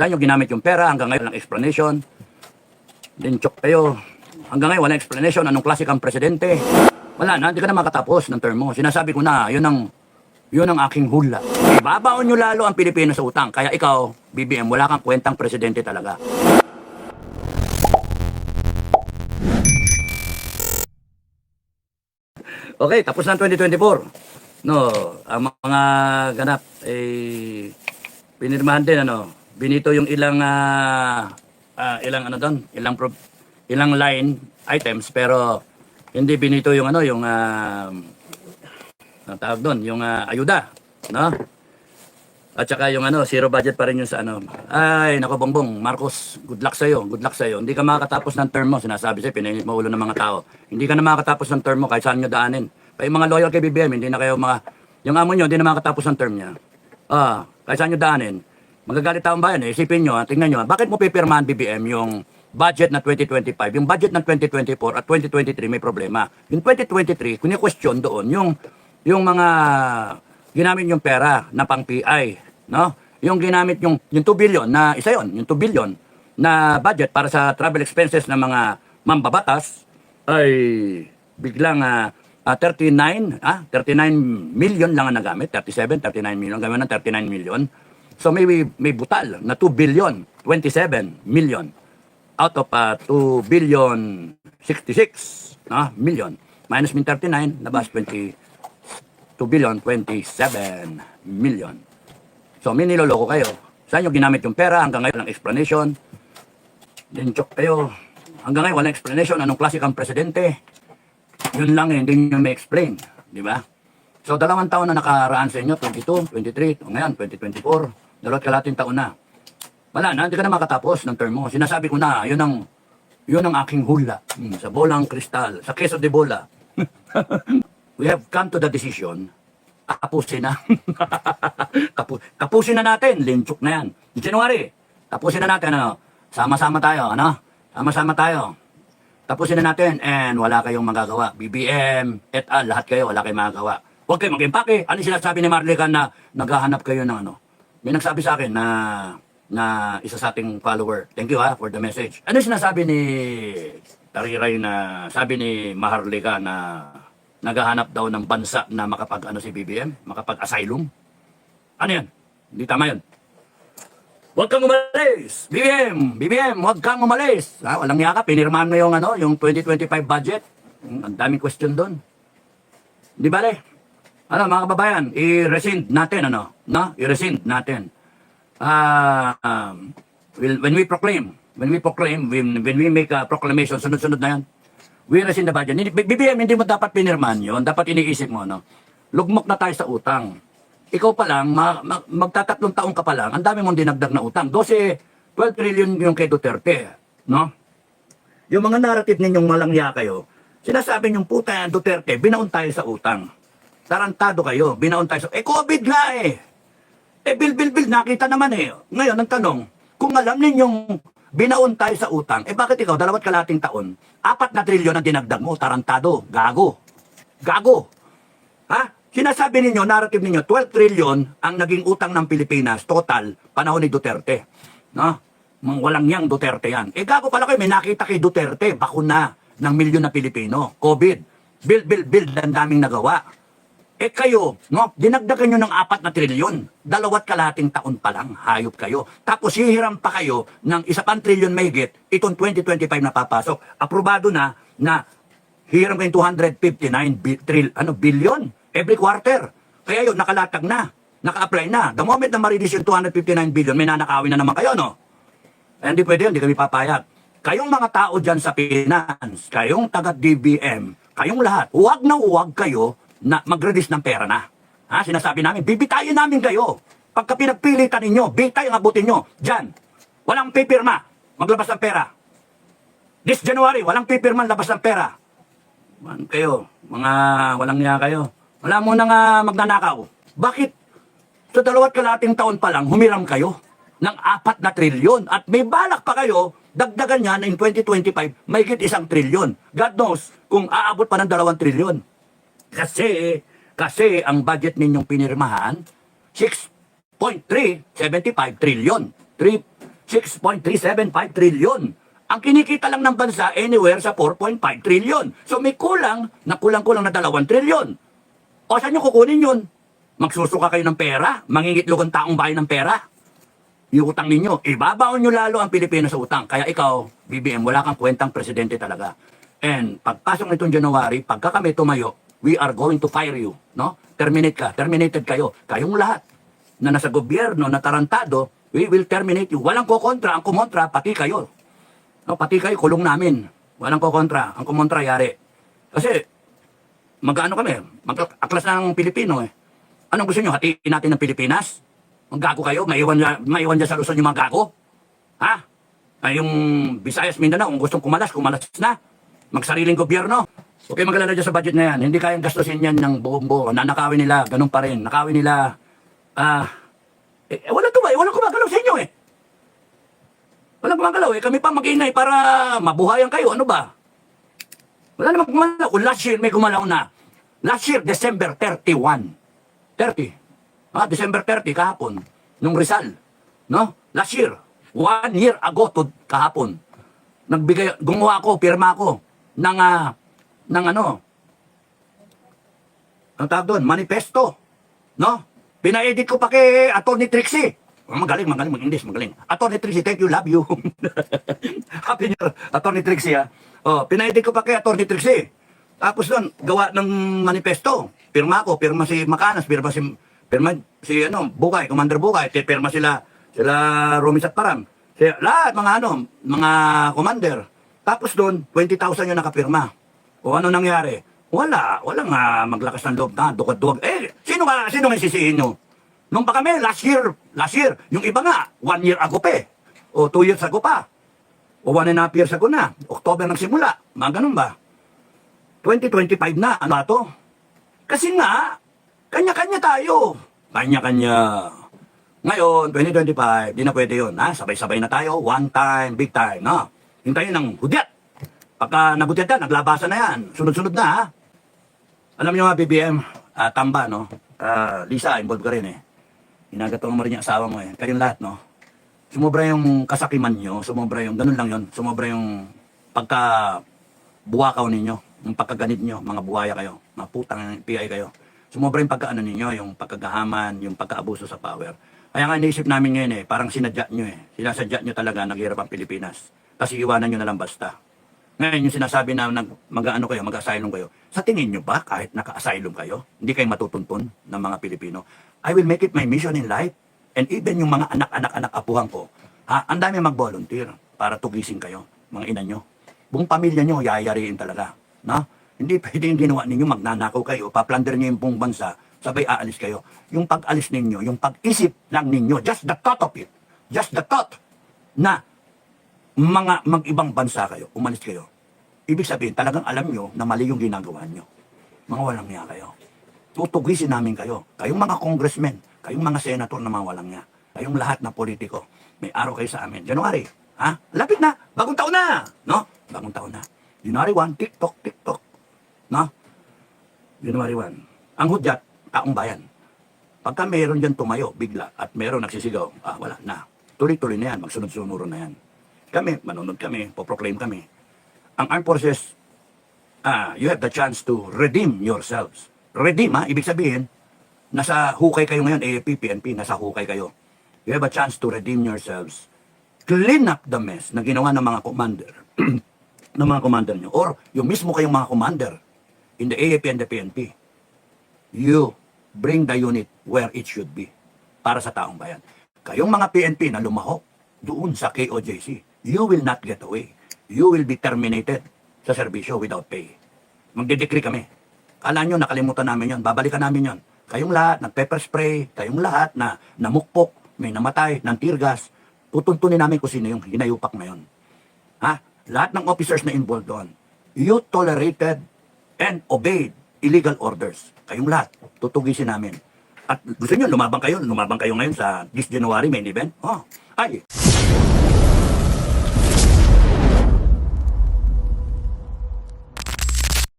Saan yung ginamit yung pera? Hanggang ngayon walang explanation. Linchok kayo. Hanggang ngayon walang explanation. Anong klase kang presidente? Wala na, hindi ka na makatapos ng term mo. Sinasabi ko na, yun ang aking hula. Ibabaon nyo lalo ang Pilipinas sa utang. Kaya ikaw, BBM, wala kang kwentang presidente talaga. Okay, tapos na ang 2024. No, ang mga ganap pinirmahan din binito yung ilang ilang line items pero hindi binito yung ang tawag doon, yung ayuda, no? At saka yung zero budget pa rin yung sa Ay, nako Bongbong, Marcos, good luck sa'yo, good luck sa'yo. Hindi ka makakatapos ng term mo, sinasabi sa'yo, pinainit mo ulo ng mga tao. Hindi ka na makakatapos ng term mo kahit saan nyo daanin. Kaya yung mga loyal kay BBM, hindi na kayo yung amo nyo, hindi na makakatapos ng term niya. Kahit saan nyo daanin. Magagalit taong bayan, isipin nyo, tingnan nyo, bakit mo pipirmahan BBM yung budget na 2025, yung budget ng 2024 at 2023 may problema. Yung 2023, kuni-question doon, yung mga ginamit yung pera na pang PI, no? Yung ginamit yung 2 billion na isa yon, yung 2 billion na budget para sa travel expenses ng mga mambabatas ay biglang 39 million lang ang nagamit, 37, 39 million, gamit ng 39 million. So may butal na 2 billion, 27 million out of 2 billion 66 million. Minus min 39, nabas 2 billion 27 million. So may niloloko kayo. Saan nyo ginamit yung pera? Hanggang ngayon walang explanation. Linchok kayo. Hanggang ngayon walang explanation. Anong klase kang presidente? Yun lang hindi nyo may explain. Di ba? So 2 taon na nakaraan sa inyo, 22, 23, ngayon 2024. 2 kalating taon na. Wala na, hindi ka na makatapos ng term mo. Sinasabi ko na, yun ang aking hula. Sa bolang kristal, sa queso de bola. We have come to the decision, tapusin na. Tapusin na natin, linchok na yan. January, tapusin na natin, sama-sama tayo, Sama-sama tayo. Tapusin na natin, and wala kayong magagawa. BBM, et al., lahat kayo, wala kayong magagawa. Huwag kayong mag-impake. Ano sinasabi ni Marlica na naghahanap kayo ng May nagsabi sa akin na isa sa ating follower. Thank you for the message. Ano sinasabi ni Tariray na sabi ni Maharlika na naghahanap daw ng bansa na si BBM, makapag-asylum? Ano yan? Hindi tama yun. Huwag kang umalis! BBM, huwag kang umalis! Walang yaka, pinirmahan mo yung 2025 budget. Ang daming question doon. Di ba mga kababayan, i-rescind natin, I-rescind natin. When we make a proclamation, sunod-sunod na yan, we rescind the budget. BBM, hindi mo dapat pinirmahan yun. Dapat iniisip mo, lugmok na tayo sa utang. Ikaw pa lang, magtatatlong taong ka pa lang, ang dami mong dinagdag na utang. 12 trillion yung kay Duterte, Yung mga narrative ninyong malangya kayo, sinasabi niyong puta yan, Duterte, binaon tayo sa utang. Tarantado kayo, binaon tayo sa... COVID nga bil, nakita naman Ngayon, ang tanong, kung alam ninyong binaon tayo sa utang, bakit ikaw, 2 kalating taon, 4 na trilyon ang dinagdag mo, tarantado, gago. Sinasabi ninyo, narrative ninyo, 12 trillion ang naging utang ng Pilipinas, total, panahon ni Duterte. Walang yang Duterte yan. Gago pala kayo, may nakita kay Duterte, bakuna ng milyon na Pilipino, COVID, build, ang daming nagawa. Kayo, dinagdagan nyo ng 4 na trilyon. 2 kalating taon pa lang, hayop kayo. Tapos hihiram pa kayo ng 1 trilyon mahigit, itong 2025 na papasok. Aprobado na hihiram kayo 259 billion every quarter. Kaya yun, nakalatag na, naka-apply na. The moment na ma-release yung 259 billion, may nanakawin na naman kayo, Hindi pwede yun, hindi kami papayag. Kayong mga tao dyan sa finance, kayong taga-DBM, kayong lahat, huwag kayo na mag-release ng pera na. Sinasabi namin, bibitayin namin kayo. Pagka pinagpilitan ninyo, bitay ang abutin nyo. Diyan, walang pipirma, maglabas ng pera. This January, walang pipirma, labas ng pera. Kayo, mga walang niya kayo. Wala mo nang magnanakaw. Bakit? Sa 2 kalating taon pa lang, humiram kayo ng 4 na trilyon. At may balak pa kayo, dagdagan yan in 2025, may higit 1 trilyon. God knows kung aabot pa ng 2 trilyon. Kasi ang budget ninyong pinirmahan, 6.375 trillion. 6.375 trillion. Ang kinikita lang ng bansa anywhere sa 4.5 trillion. So may kulang na 2 trillion. O saan nyo kukunin yun? Magsusuka kayo ng pera? Mangingitlog ang taong bayan ng pera? Yung utang ninyo, ibabaon nyo lalo ang Pilipinas sa utang. Kaya ikaw, BBM, wala kang kwentang presidente talaga. And pagpasok nitong January, pagka kami tumayo, we are going to fire you. No? Terminated kayo. Kayong lahat na nasa gobyerno, na tarantado, we will terminate you. Walang kokontra, ang kumontra, pati kayo. No, pati kayo, kulong namin. Walang kokontra, ang kumontra, yari. Kasi, mag-ano kami, mag-aklas ng Pilipino eh. Anong gusto nyo, hatiin natin ng Pilipinas? Ang gago kayo, maiwan dyan sa Luzon yung mga gago? Ha? Ay, yung Visayas, Mindanao, kung gustong kumalas na. Magsariling gobyerno. Okay, magalala dyan sa budget na yan. Hindi kayang gastusin yan ng buong-buo. Nanakawin nila, ganun pa rin. Nakawin nila, walang gumagalaw sa inyo eh. Walang gumagalaw eh. Kami pa mag-inay para mabuhayan kayo. Ano ba? Wala namang gumalaw. Kung last year may gumalaw na. Last year, December 31. 30. December 30, kahapon. Nung Rizal. No? Last year. 1 year ago to kahapon. Gumawa ko, pirma ko ng ang tawag doon, manifesto. No? Pina-edit ko pa kay Atty. Trixie. Magaling mag-English, magaling. Atty. Trixie, thank you, love you. Happy New Year, Atty. Trixie, ha. Pina-edit ko pa kay Atty. Trixie. Tapos doon, gawa ng manifesto. Pirma ko, pirma si Macanas, pirma si Bukay, Commander Bukay, pirma sila Romy Satparam. Lahat, mga commander. Tapos doon, 20,000 yung nakapirma. O ano nangyari? Walang maglakas ng loob na, dukad-dukad. Sino nga sisihin nyo? Nung pa kami, last year, yung iba nga, 1 year ago pa o 2 years ago pa. O 1.5 years ago na. October nagsimula. Mga ganun ba? 2025 na. Ano ba to? Kasi nga, kanya-kanya tayo. Kanya-kanya. Ngayon, 2025, di na pwede yun. Sabay-sabay na tayo. One time, big time. Hintayin ng hudyat. Pagka nagudyat na, naglabasan na yan. Sunod-sunod na, ha? Alam niyo nga, BBM, Tamba, no? Lisa, involved ka rin eh. Inagatong mo rin yung asawa mo eh. Kayong lahat, no? Sumobra yung kasakiman nyo, sumobra yung, ganun lang yun, sumobra yung pagka-buwakaw ninyo, yung pagkaganit nyo, mga buhaya kayo, mga putang PI kayo. Sumobra yung pagkaano ninyo, yung pagkagahaman, yung pagkaabuso sa power. Kaya nga naisip namin ngayon eh, parang sinadya nyo eh. Sinasadya nyo talaga, naghirap ang Pilipinas. Kasi iwanan nyo na lang basta. Ngayon yung sinasabi na mag-ano kayo, mag-asylum kayo. Sa tingin nyo ba, kahit naka-asylum kayo, hindi kayo matutuntun ng mga Pilipino? I will make it my mission in life. And even yung mga anak-anak apuhan ko, ang dami mag-volunteer para tugisin kayo, mga ina nyo. Buong pamilya nyo, yayariin talaga. No? Hindi pwedeng ginawa ninyo, magnanakaw kayo, paplander nyo yung buong bansa, sabay aalis kayo. Yung pag-alis ninyo, yung pag-isip lang ninyo, just the thought of it, just the thought na mga mag-ibang bansa kayo, umalis kayo. Ibig sabihin, talagang alam nyo na mali yung ginagawa nyo. Mga walang niya kayo. Tutugisin namin kayo. Kayong mga congressmen, kayong mga senator na mga walang niya, kayong lahat na politiko, may araw kayo sa amin. January, lapit na, bagong taon na, no? Bagong taon na. January 1, TikTok, no? January 1. Ang hudyat, taong bayan. Pagka meron dyan tumayo, bigla, at meron nagsisigaw, wala na. Tuloy-tuloy na yan, magsunod-sunod na yan. Kami, manunod kami, poproclaim kami. Ang armed forces, you have the chance to redeem yourselves. Redeem, ibig sabihin, nasa hukay kayo ngayon, AFP, PNP, nasa hukay kayo. You have a chance to redeem yourselves. Clean up the mess na ginawa ng mga commander, ng mga commander nyo. Or, yung mismo kayong mga commander in the AFP and the PNP. You bring the unit where it should be para sa taong bayan. Kayong mga PNP na lumahok doon sa KOJC, you will not get away. You will be terminated sa serbisyo without pay. Magdidecree kami. Kala nyo, nakalimutan namin yon, babalikan namin yon. Kayong lahat, nag-pepper spray, kayong lahat na namukpok, may namatay, ng tear gas, tutuntunin namin kung sino yung hinayupak na yun. Lahat ng officers na involved doon, you tolerated and obeyed illegal orders. Kayong lahat, tutugisin namin. At gusto nyo, lumabang kayo ngayon sa this January main event? Ay,